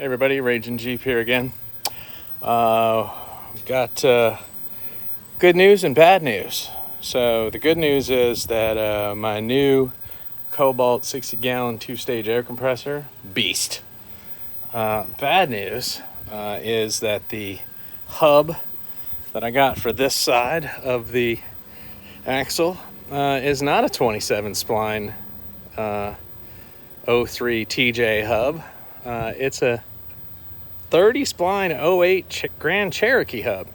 Hey everybody, Raging Jeep here again. Got good news and bad news. So the good news is that my new Cobalt 60-gallon two-stage air compressor, beast. Bad news is that the hub that I got for this side of the axle is not a 27 spline 03 TJ hub. It's a 30 spline 08 Grand Cherokee hub,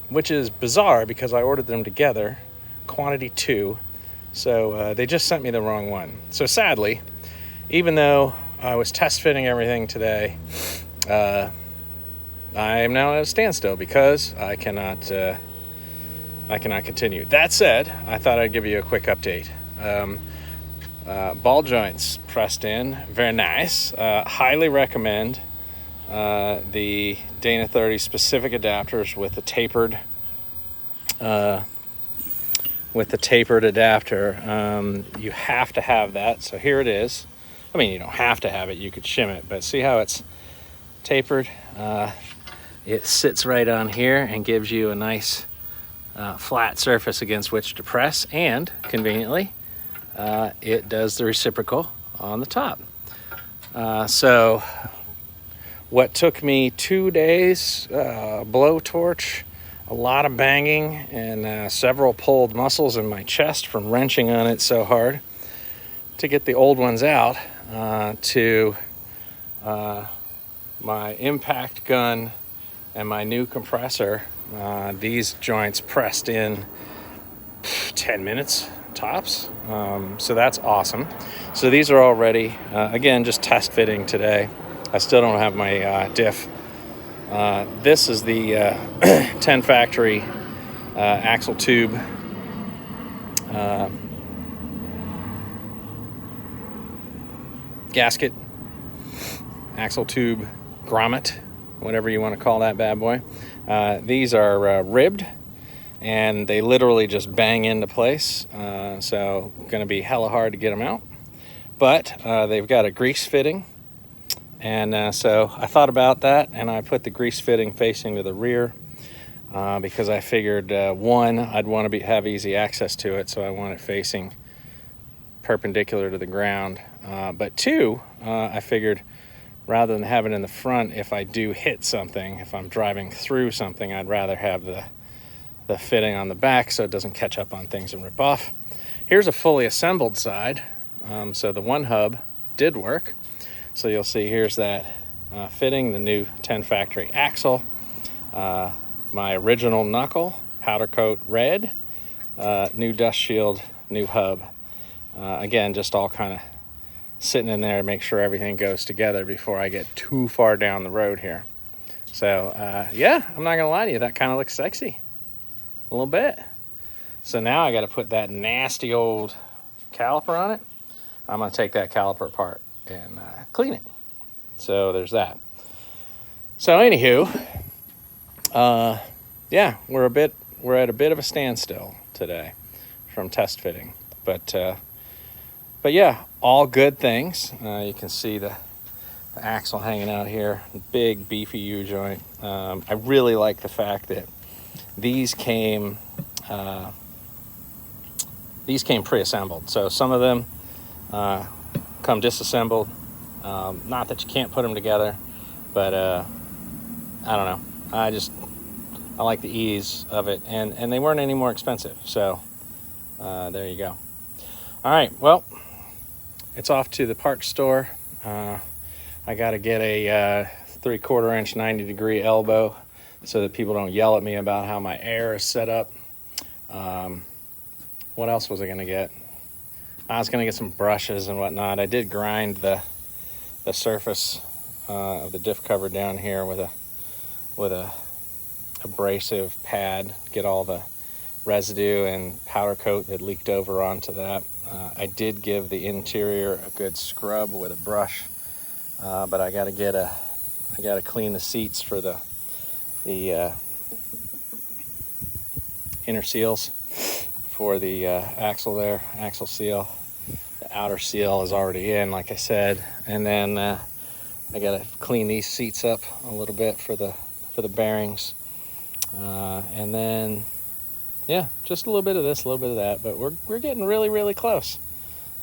which is bizarre because I ordered them together, quantity 2, so they just sent me the wrong one. So sadly, even though I was test fitting everything today, I am now at a standstill because I cannot continue. That said, I thought I'd give you a quick update. Ball joints pressed in, very nice. Highly recommend the Dana 30 specific adapters with the tapered adapter. You have to have that. So here it is. I mean, you don't have to have it. You could shim it, but see how it's tapered? It sits right on here and gives you a nice flat surface against which to press, and conveniently, it does the reciprocal on the top. So what took me 2 days, blowtorch, a lot of banging, and several pulled muscles in my chest from wrenching on it so hard to get the old ones out, to my impact gun and my new compressor, these joints pressed in 10 minutes tops. So that's awesome. So these are all ready. Again, just test fitting today. I still don't have my diff. This is the 10 factory axle tube gasket, axle tube grommet, whatever you want to call that bad boy. These are ribbed, and they literally just bang into place. So going to be hella hard to get them out. But they've got a grease fitting. And so I thought about that, and I put the grease fitting facing to the rear because I figured, one, I'd want to have easy access to it, so I want it facing perpendicular to the ground. But two, I figured rather than have it in the front, if I do hit something, if I'm driving through something, I'd rather have the fitting on the back so it doesn't catch up on things and rip off. Here's a fully assembled side. So the one hub did work. So you'll see here's that fitting, the new 10 factory axle, my original knuckle, powder coat red, new dust shield, new hub. Again, just all kind of sitting in there to make sure everything goes together before I get too far down the road here. So yeah, I'm not gonna lie to you, that kind of looks sexy a little bit. So now I got to put that nasty old caliper on it. I'm gonna take that caliper apart and clean it. So there's that. So anywho, yeah, we're at a bit of a standstill today from test fitting, but yeah, all good things. You can see the axle hanging out here, big beefy U-joint. I really like the fact that these came pre-assembled. So some of them come disassembled. Not that you can't put them together, but I don't know. I like the ease of it, and they weren't any more expensive. So there you go. All right, well, it's off to the parts store. I got to get a 3/4 inch 90-degree elbow so that people don't yell at me about how my air is set up. What else was I going to get? I was going to get some brushes and whatnot. I did grind the surface of the diff cover down here with a abrasive pad, get all the residue and powder coat that leaked over onto that. I did give the interior a good scrub with a brush, but I got to clean the seats for the inner seals for the axle there, axle seal. The outer seal is already in, like I said, and then I gotta clean these seats up a little bit for the bearings, and then yeah, just a little bit of this, a little bit of that, but we're getting really close.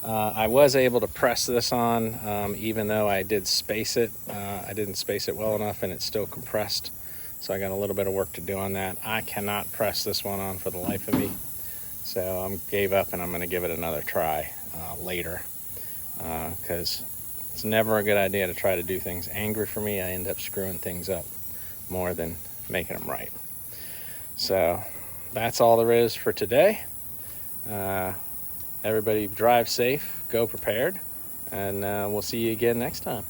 I was able to press this on, even though I did space it. I didn't space it well enough, and it's still compressed. So I got a little bit of work to do on that. I cannot press this one on for the life of me. So I gave up, and I'm going to give it another try later, because it's never a good idea to try to do things angry for me. I end up screwing things up more than making them right. So that's all there is for today. Everybody drive safe, go prepared, and we'll see you again next time.